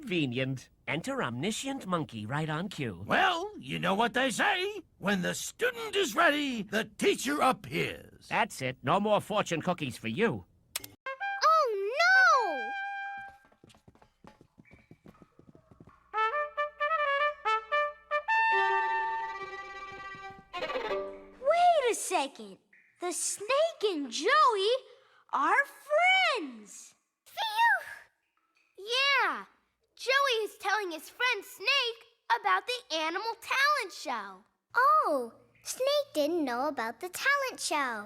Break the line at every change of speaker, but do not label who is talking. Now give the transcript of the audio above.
convenient. Enter omniscient monkey right on cue.
Well, you know what they say. When the student is ready, the teacher appears.
That's it. No more fortune cookies for you.
Oh, no! Wait a second. The snake and Joey are friends. Phew! Yeah. Joey is telling his friend Snake about the animal talent show. Oh, Snake didn't know about the talent show.